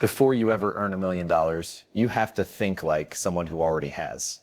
Before you ever earn $1 million, you have to think like someone who already has.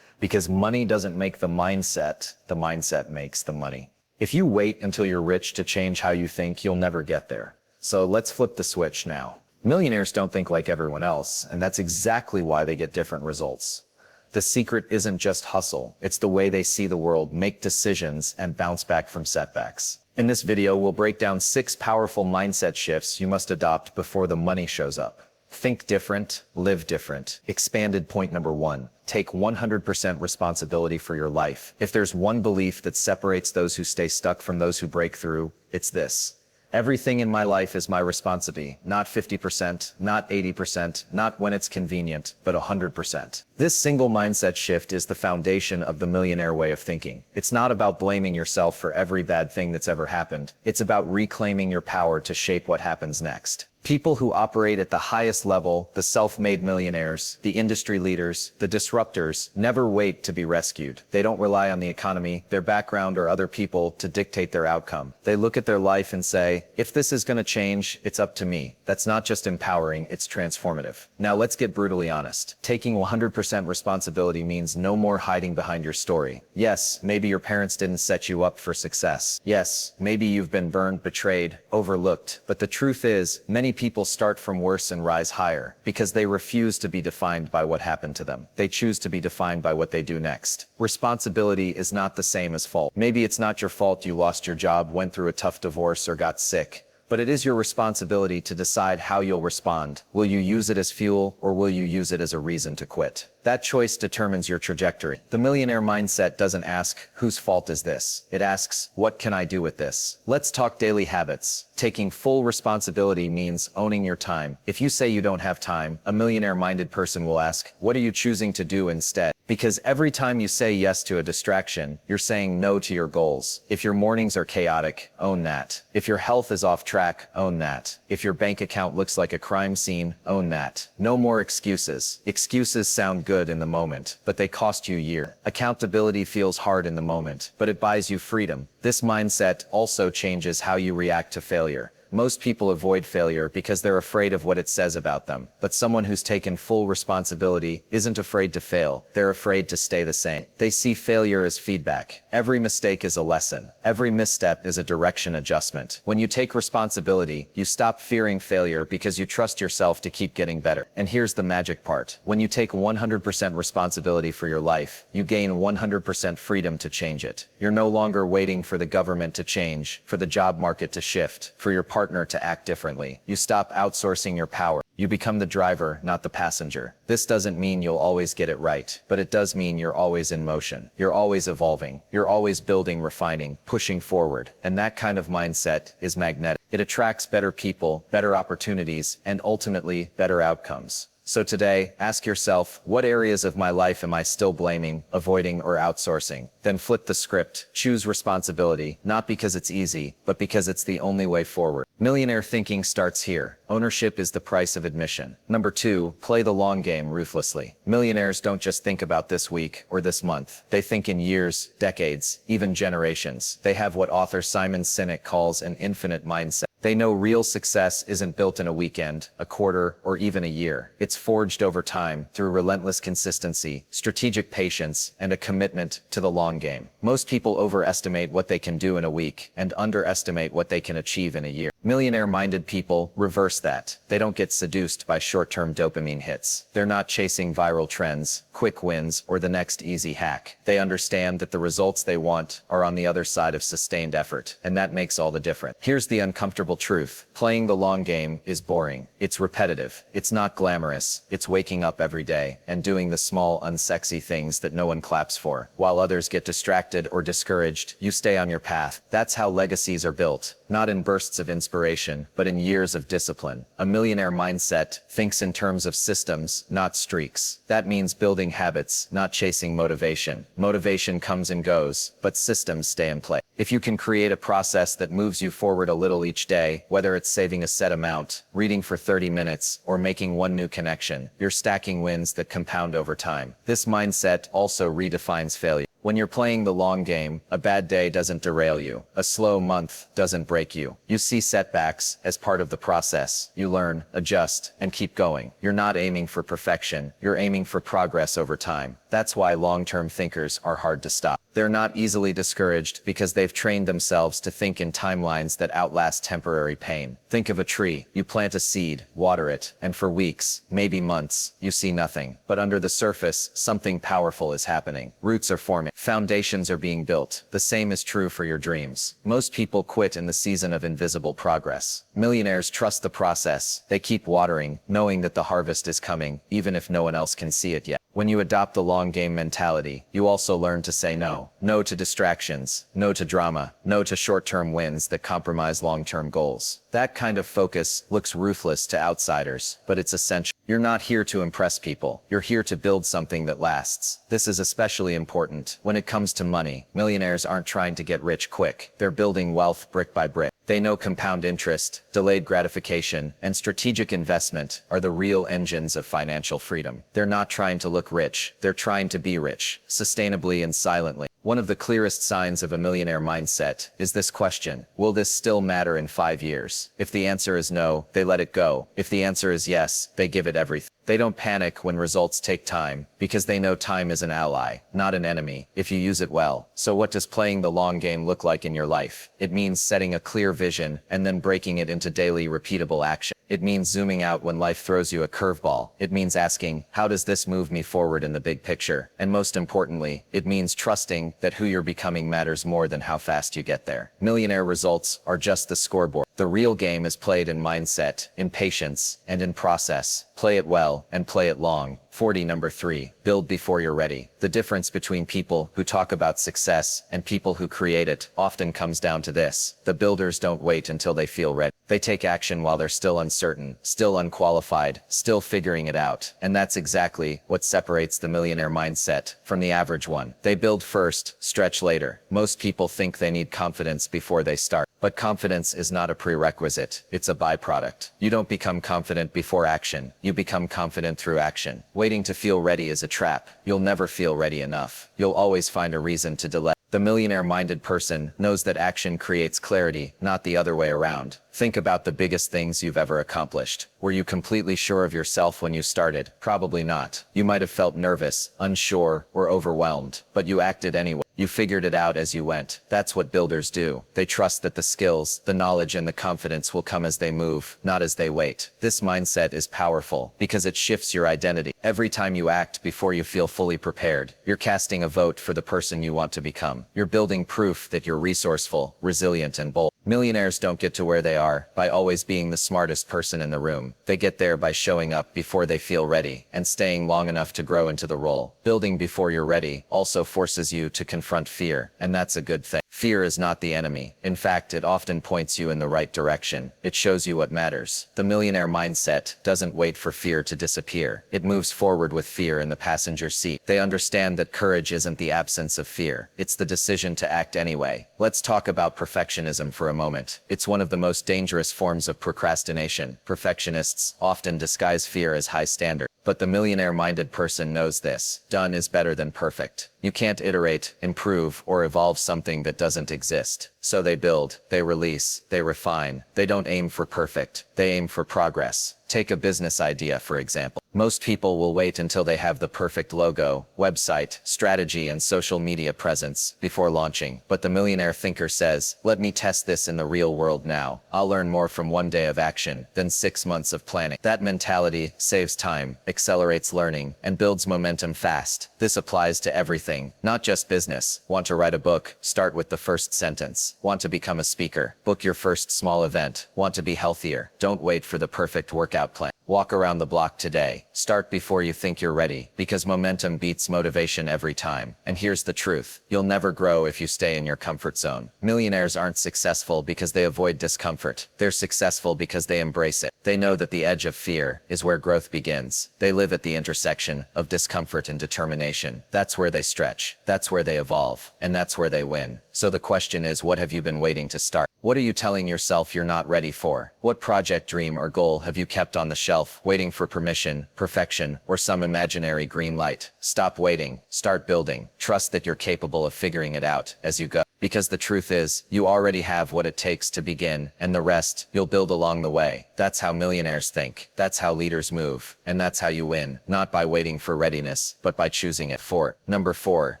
Because money doesn't make the mindset makes the money. If you wait until you're rich to change how you think, you'll never get there. So let's flip the switch now. Millionaires don't think like everyone else, and that's exactly why they get different results. The secret isn't just hustle, it's the way they see the world, make decisions, and bounce back from setbacks. In this video, we'll break down 6 powerful mindset shifts you must adopt before the money shows up. Think different, live different. Expanded point number 1. Take 100% responsibility for your life. If there's one belief that separates those who stay stuck from those who break through, it's this. Everything in my life is my responsibility, not 50%, not 80%, not when it's convenient, but 100%. This single mindset shift is the foundation of the millionaire way of thinking. It's not about blaming yourself for every bad thing that's ever happened. It's about reclaiming your power to shape what happens next. People who operate at the highest level, the self-made millionaires, the industry leaders, the disruptors, never wait to be rescued. They don't rely on the economy, their background, or other people to dictate their outcome. They look at their life and say, if this is going to change, it's up to me. That's not just empowering, it's transformative. Now let's get brutally honest. Taking 100% responsibility means no more hiding behind your story. Yes, maybe your parents didn't set you up for success. Yes, maybe you've been burned, betrayed, overlooked. But the truth is, many people start from worse and rise higher because they refuse to be defined by what happened to them. They choose to be defined by what they do next. Responsibility is not the same as fault. Maybe it's not your fault you lost your job, went through a tough divorce, or got sick. But it is your responsibility to decide how you'll respond. Will you use it as fuel, or will you use it as a reason to quit? That choice determines your trajectory. The millionaire mindset doesn't ask, whose fault is this? It asks, what can I do with this? Let's talk daily habits. Taking full responsibility means owning your time. If you say you don't have time, a millionaire-minded person will ask, what are you choosing to do instead? Because every time you say yes to a distraction, you're saying no to your goals. If your mornings are chaotic, own that. If your health is off track, own that. If your bank account looks like a crime scene, own that. No more excuses. Excuses sound good in the moment, but they cost you years. Accountability feels hard in the moment, but it buys you freedom. This mindset also changes how you react to failure. Most people avoid failure because they're afraid of what it says about them. But someone who's taken full responsibility isn't afraid to fail. They're afraid to stay the same. They see failure as feedback. Every mistake is a lesson. Every misstep is a direction adjustment. When you take responsibility, you stop fearing failure because you trust yourself to keep getting better. And here's the magic part. When you take 100% responsibility for your life, you gain 100% freedom to change it. You're no longer waiting for the government to change, for the job market to shift, for your partner to act differently. You stop outsourcing your power. You become the driver, not the passenger. This doesn't mean you'll always get it right, but it does mean you're always in motion. You're always evolving. You're always building, refining, pushing forward. And that kind of mindset is magnetic. It attracts better people, better opportunities, and ultimately better outcomes. So today, ask yourself, what areas of my life am I still blaming, avoiding, or outsourcing? Then flip the script. Choose responsibility, not because it's easy, but because it's the only way forward. Millionaire thinking starts here. Ownership is the price of admission. Number 2, play the long game ruthlessly. Millionaires don't just think about this week or this month. They think in years, decades, even generations. They have what author Simon Sinek calls an infinite mindset. They know real success isn't built in a weekend, a quarter, or even a year. It's forged over time through relentless consistency, strategic patience, and a commitment to the long game. Most people overestimate what they can do in a week and underestimate what they can achieve in a year. Millionaire-minded people reverse that. They don't get seduced by short-term dopamine hits. They're not chasing viral trends, quick wins, or the next easy hack. They understand that the results they want are on the other side of sustained effort, and that makes all the difference. Here's the uncomfortable truth. Playing the long game is boring. It's repetitive. It's not glamorous. It's waking up every day and doing the small, unsexy things that no one claps for. While others get distracted or discouraged, you stay on your path. That's how legacies are built. Not in bursts of inspiration, but in years of discipline. A millionaire mindset thinks in terms of systems, not streaks. That means building habits, not chasing motivation. Motivation comes and goes, but systems stay in place. If you can create a process that moves you forward a little each day, whether it's saving a set amount, reading for 30 minutes, or making one new connection, you're stacking wins that compound over time. This mindset also redefines failure. When you're playing the long game, a bad day doesn't derail you. A slow month doesn't break you. You see setbacks as part of the process. You learn, adjust, and keep going. You're not aiming for perfection. You're aiming for progress over time. That's why long-term thinkers are hard to stop. They're not easily discouraged because they've trained themselves to think in timelines that outlast temporary pain. Think of a tree. You plant a seed, water it, and for weeks, maybe months, you see nothing. But under the surface, something powerful is happening. Roots are forming. Foundations are being built. The same is true for your dreams. Most people quit in the season of invisible progress. Millionaires trust the process. They keep watering, knowing that the harvest is coming, even if no one else can see it yet. When you adopt the long game mentality, you also learn to say no. No to distractions, no to drama, no to short-term wins that compromise long-term goals. That kind of focus looks ruthless to outsiders, but it's essential. You're not here to impress people. You're here to build something that lasts. This is especially important when it comes to money. Millionaires aren't trying to get rich quick. They're building wealth brick by brick. They know compound interest, delayed gratification, and strategic investment are the real engines of financial freedom. They're not trying to look rich. They're trying to be rich, sustainably and silently. One of the clearest signs of a millionaire mindset is this question: will this still matter in 5 years? If the answer is no, they let it go. If the answer is yes, they give it everything. They don't panic when results take time, because they know time is an ally, not an enemy, if you use it well. So what does playing the long game look like in your life? It means setting a clear vision and then breaking it into daily repeatable action. It means zooming out when life throws you a curveball. It means asking, how does this move me forward in the big picture? And most importantly, it means trusting that who you're becoming matters more than how fast you get there. Millionaire results are just the scoreboard. The real game is played in mindset, in patience, and in process. Play it well and play it long. 40 Number 3. Build before you're ready. The difference between people who talk about success and people who create it often comes down to this: the builders don't wait until they feel ready. They take action while they're still uncertain, still unqualified, still figuring it out. And that's exactly what separates the millionaire mindset from the average one. They build first, stretch later. Most people think they need confidence before they start. But confidence is not a prerequisite, it's a byproduct. You don't become confident before action, you become confident through action. Waiting to feel ready is a trap. You'll never feel ready enough. You'll always find a reason to delay. The millionaire-minded person knows that action creates clarity, not the other way around. Think about the biggest things you've ever accomplished. Were you completely sure of yourself when you started? Probably not. You might have felt nervous, unsure, or overwhelmed, but you acted anyway. You figured it out as you went. That's what builders do. They trust that the skills, the knowledge, and the confidence will come as they move, not as they wait. This mindset is powerful because it shifts your identity. Every time you act before you feel fully prepared, you're casting a vote for the person you want to become. You're building proof that you're resourceful, resilient, and bold. Millionaires don't get to where they are by always being the smartest person in the room. They get there by showing up before they feel ready and staying long enough to grow into the role. Building before you're ready also forces you to confront fear, and that's a good thing. Fear is not the enemy. In fact, it often points you in the right direction. It shows you what matters. The millionaire mindset doesn't wait for fear to disappear. It moves forward with fear in the passenger seat. They understand that courage isn't the absence of fear. It's the decision to act anyway. Let's talk about perfectionism for a moment. It's one of the most dangerous forms of procrastination. Perfectionists often disguise fear as high standard. But the millionaire-minded person knows this. Done is better than perfect. You can't iterate, improve, or evolve something that doesn't exist. So they build, they release, they refine. They don't aim for perfect. They aim for progress. Take a business idea, for example. Most people will wait until they have the perfect logo, website, strategy, and social media presence before launching. But the millionaire thinker says, let me test this in the real world now. I'll learn more from 1 day of action than 6 months of planning. That mentality saves time, accelerates learning, and builds momentum fast. This applies to everything, not just business. Want to write a book? Start with the first sentence. Want to become a speaker? Book your first small event. Want to be healthier? Don't wait for the perfect workout plan. Walk around the block today. Start before you think you're ready, because momentum beats motivation every time. And here's the truth: you'll never grow if you stay in your comfort zone. Millionaires aren't successful because they avoid discomfort. They're successful because they embrace it. They know that the edge of fear is where growth begins. They live at the intersection of discomfort and determination. That's where they stretch. That's where they evolve. And that's where they win. So the question is, what have you been waiting to start? What are you telling yourself you're not ready for? What project, dream, or goal have you kept on the shelf, waiting for permission, perfection, or some imaginary green light? Stop waiting. Start building. Trust that you're capable of figuring it out as you go. Because the truth is, you already have what it takes to begin, and the rest, you'll build along the way. That's how millionaires think. That's how leaders move. And that's how you win. Not by waiting for readiness, but by choosing it. Number 4,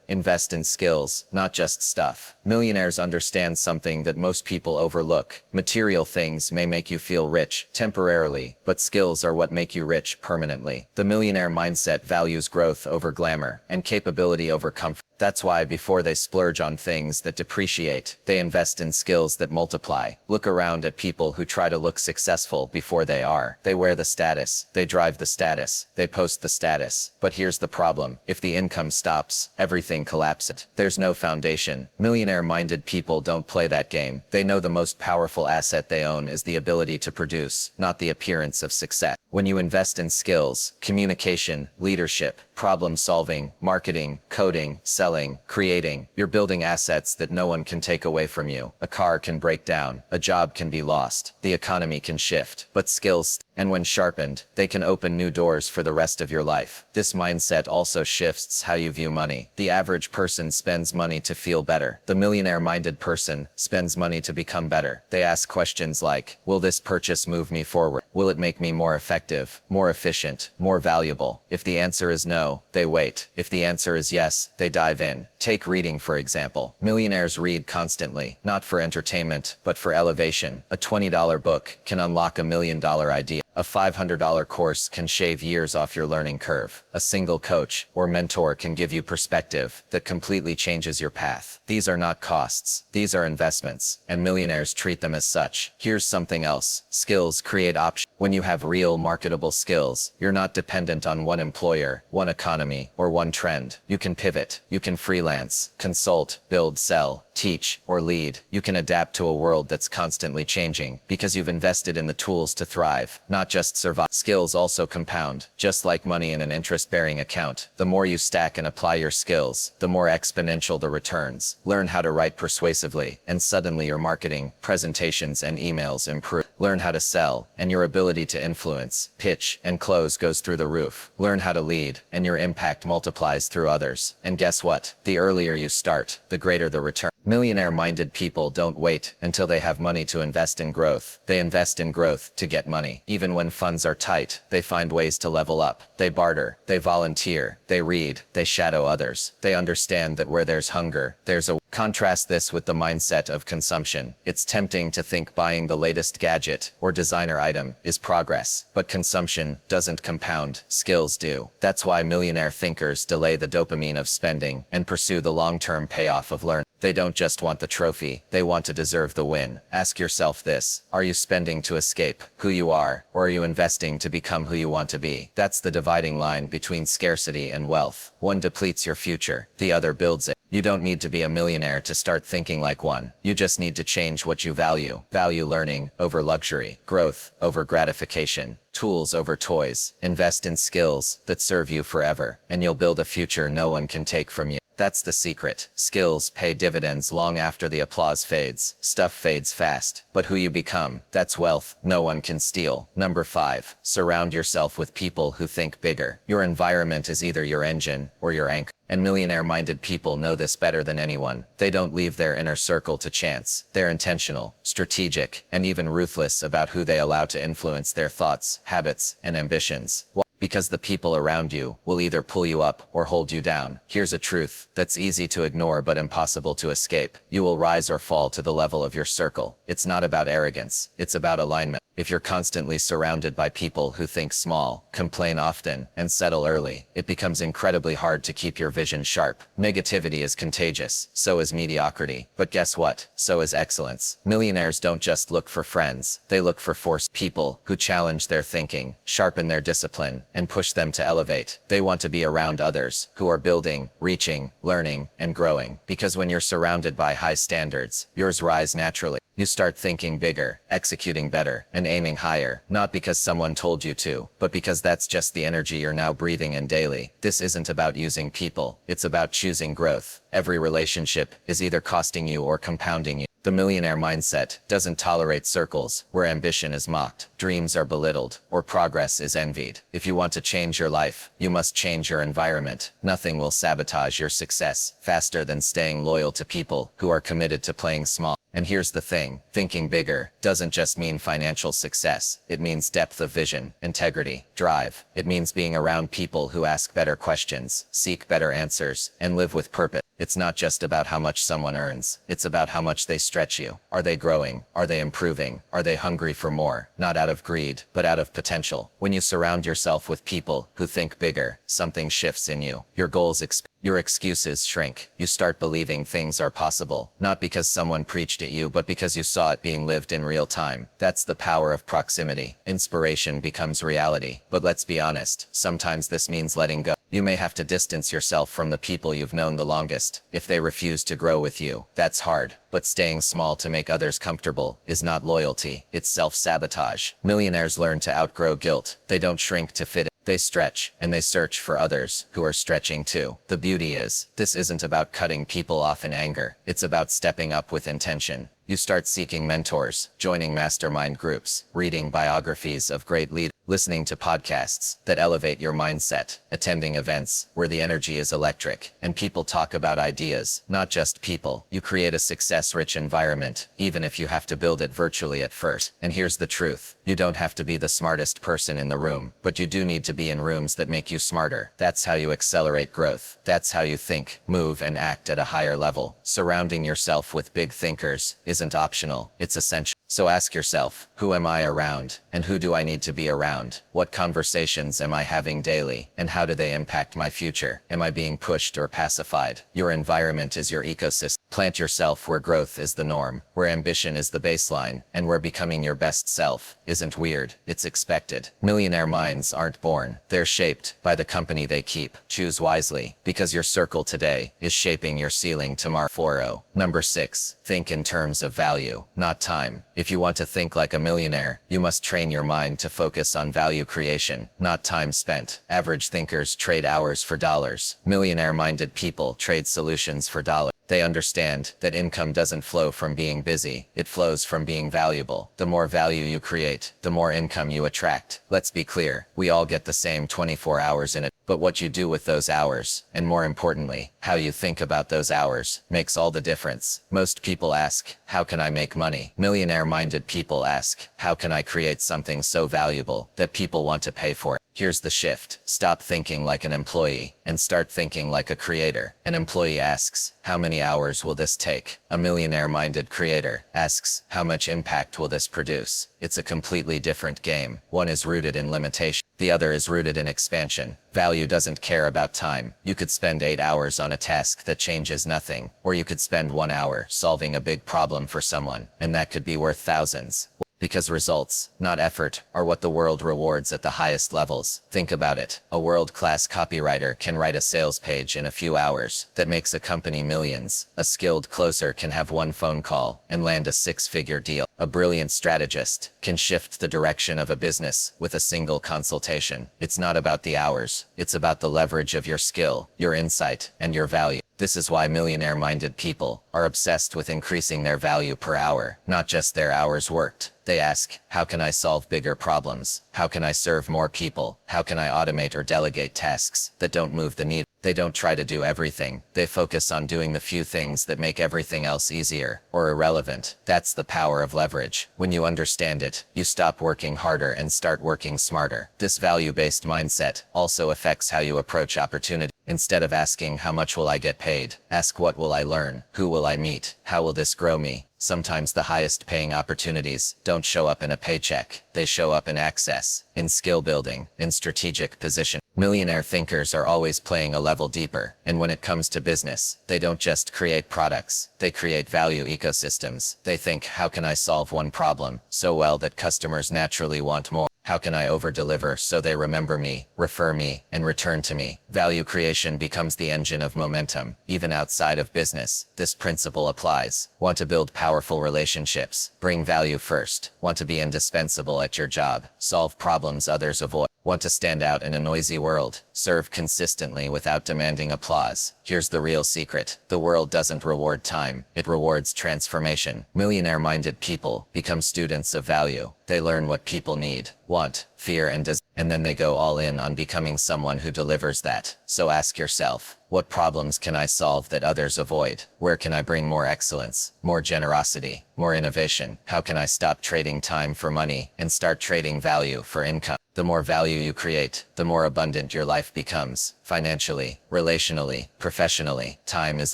invest in skills, not just stuff. Millionaires understand something that most people overlook. Material things may make you feel rich temporarily, but skills are what make you rich permanently. The millionaire mindset values growth over glamour and capability over comfort. That's why before they splurge on things that depreciate, they invest in skills that multiply. Look around at people who try to look successful before they are. They wear the status, they drive the status, they post the status. But here's the problem. If the income stops, everything collapses. There's no foundation. Millionaire-minded people don't play that game. They know the most powerful asset they own is the ability to produce, not the appearance of success. When you invest in skills, communication, leadership, problem solving, marketing, coding, selling, creating, you're building assets that no one can take away from you. A car can break down, a job can be lost, the economy can shift, but skills, and when sharpened, they can open new doors for the rest of your life. This mindset also shifts how you view money. The average person spends money to feel better. The millionaire-minded person spends money to become better. They ask questions like, will this purchase move me forward? Will it make me more effective, more efficient, more valuable? If the answer is no, they wait. If the answer is yes, they dive in. Take reading, for example. Millionaires read constantly, not for entertainment, but for elevation. A $20 book can unlock a $1 million idea. A $500 course can shave years off your learning curve. A single coach or mentor can give you perspective that completely changes your path. These are not costs. These are investments, and millionaires treat them as such. Here's something else. Skills create options. When you have real marketable skills, you're not dependent on one employer, one economy, or one trend. You can pivot. You can freelance, consult, build, sell, teach, or lead. You can adapt to a world that's constantly changing because you've invested in the tools to thrive, not just survive. Skills also compound, just like money in an interest-bearing account. The more you stack and apply your skills, the more exponential the returns. Learn how to write persuasively, and suddenly your marketing, presentations, and emails improve. Learn how to sell, and your ability to influence, pitch, and close goes through the roof. Learn how to lead, and your impact multiplies through others. And guess what? The earlier you start, the greater the return. Millionaire-minded people don't wait until they have money to invest in growth. They invest in growth to get money. Even when funds are tight, they find ways to level up. They barter, they volunteer, they read, they shadow others. They understand that where there's hunger, there's a... Contrast this with the mindset of consumption. It's tempting to think buying the latest gadget or designer item is progress, but consumption doesn't compound, skills do. That's why millionaire thinkers delay the dopamine of spending and pursue the long-term payoff of learning. They don't just want the trophy, they want to deserve the win. Ask yourself this: are you spending to escape who you are, or are you investing to become who you want to be? That's the dividing line between scarcity and wealth. One depletes your future, the other builds it. You don't need to be a millionaire to start thinking like one. You just need to change what you value. Value learning over luxury, growth over gratification, tools over toys. Invest in skills that serve you forever, and you'll build a future no one can take from you. That's the secret. Skills pay dividends long after the applause fades. Stuff fades fast, but who you become, that's wealth no one can steal. Number 5, surround yourself with people who think bigger. Your environment is either your engine or your anchor. And millionaire-minded people know this better than anyone. They don't leave their inner circle to chance. They're intentional, strategic, and even ruthless about who they allow to influence their thoughts, habits, and ambitions. Because the people around you will either pull you up or hold you down. Here's a truth that's easy to ignore but impossible to escape. You will rise or fall to the level of your circle. It's not about arrogance, it's about alignment. If you're constantly surrounded by people who think small, complain often, and settle early, it becomes incredibly hard to keep your vision sharp. Negativity is contagious, so is mediocrity. But guess what? So is excellence. Millionaires don't just look for friends, they look for people who challenge their thinking, sharpen their discipline, and push them to elevate. They want to be around others who are building, reaching, learning, and growing. Because when you're surrounded by high standards, yours rise naturally. You start thinking bigger, executing better, and aiming higher, not because someone told you to, but because that's just the energy you're now breathing in daily. This isn't about using people, it's about choosing growth. Every relationship is either costing you or compounding you. The millionaire mindset doesn't tolerate circles where ambition is mocked, dreams are belittled, or progress is envied. If you want to change your life, you must change your environment. Nothing will sabotage your success faster than staying loyal to people who are committed to playing small. And here's the thing, thinking bigger doesn't just mean financial success. It means depth of vision, integrity, drive. It means being around people who ask better questions, seek better answers, and live with purpose. It's not just about how much someone earns. It's about how much they stretch you. Are they growing? Are they improving? Are they hungry for more? Not out of greed, but out of potential. When you surround yourself with people who think bigger, something shifts in you. Your goals expand. Your excuses shrink. You start believing things are possible, not because someone preached at you, but because you saw it being lived in real time. That's the power of proximity. Inspiration becomes reality. But let's be honest, sometimes this means letting go. You may have to distance yourself from the people you've known the longest. If they refuse to grow with you, that's hard. But staying small to make others comfortable is not loyalty, it's self-sabotage. Millionaires learn to outgrow guilt. They don't shrink to fit in. They stretch, and they search for others who are stretching too. The beauty is, this isn't about cutting people off in anger. It's about stepping up with intention. You start seeking mentors, joining mastermind groups, reading biographies of great leaders, listening to podcasts that elevate your mindset, attending events where the energy is electric, and people talk about ideas, not just people. You create a success-rich environment, even if you have to build it virtually at first. And here's the truth. You don't have to be the smartest person in the room, but you do need to be in rooms that make you smarter. That's how you accelerate growth. That's how you think, move, and act at a higher level. Surrounding yourself with big thinkers isn't optional, it's essential. So ask yourself, who am I around? And who do I need to be around? What conversations am I having daily? And how do they impact my future? Am I being pushed or pacified? Your environment is your ecosystem. Plant yourself where growth is the norm, where ambition is the baseline, and where becoming your best self isn't weird, it's expected. Millionaire minds aren't born. They're shaped by the company they keep. Choose wisely, because your circle today is shaping your ceiling tomorrow. 4. Number 6. Think in terms of value, not time. If you want to think like a millionaire, you must train your mind to focus on value creation, not time spent. Average thinkers trade hours for dollars. Millionaire-minded people trade solutions for dollars. They understand that income doesn't flow from being busy, it flows from being valuable. The more value you create, the more income you attract. Let's be clear, we all get the same 24 hours in it, but what you do with those hours, and more importantly, how you think about those hours, makes all the difference. Most people ask, how can I make money? Millionaire-minded people ask, how can I create something so valuable that people want to pay for it? Here's the shift. Stop thinking like an employee and start thinking like a creator. An employee asks, how many hours will this take? A millionaire-minded creator asks, how much impact will this produce? It's a completely different game. One is rooted in limitation. The other is rooted in expansion. Value doesn't care about time. You could spend 8 hours on a task that changes nothing, or you could spend 1 hour solving a big problem for someone, and that could be worth thousands. Because results, not effort, are what the world rewards at the highest levels. Think about it. A world-class copywriter can write a sales page in a few hours that makes a company millions. A skilled closer can have one phone call and land a 6-figure deal. A brilliant strategist can shift the direction of a business with a single consultation. It's not about the hours. It's about the leverage of your skill, your insight, and your value. This is why millionaire-minded people are obsessed with increasing their value per hour, not just their hours worked. They ask, how can I solve bigger problems? How can I serve more people? How can I automate or delegate tasks that don't move the needle? They don't try to do everything. They focus on doing the few things that make everything else easier or irrelevant. That's the power of leverage. When you understand it, you stop working harder and start working smarter. This value-based mindset also affects how you approach opportunity. Instead of asking, how much will I get paid? Ask, what will I learn? Who will I meet? How will this grow me? Sometimes the highest paying opportunities don't show up in a paycheck. They show up in access, in skill building, in strategic position. Millionaire thinkers are always playing a level deeper. And when it comes to business, they don't just create products. They create value ecosystems. They think, how can I solve one problem so well that customers naturally want more? How can I over-deliver so they remember me, refer me, and return to me? Value creation becomes the engine of momentum. Even outside of business, this principle applies. Want to build powerful relationships? Bring value first. Want to be indispensable at your job? Solve problems others avoid. Want to stand out in a noisy world? Serve consistently without demanding applause. Here's the real secret. The world doesn't reward time. It rewards transformation. Millionaire-minded people become students of value. They learn what people need, want, fear, and desire, and then they go all in on becoming someone who delivers that. So ask yourself, what problems can I solve that others avoid? Where can I bring more excellence, more generosity, more innovation? How can I stop trading time for money and start trading value for income? The more value you create, the more abundant your life becomes. Financially, relationally, professionally, time is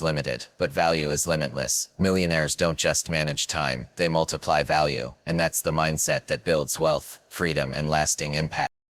limited, but value is limitless. Millionaires don't just manage time, they multiply value. And that's the mindset that builds wealth, freedom, and lasting impact.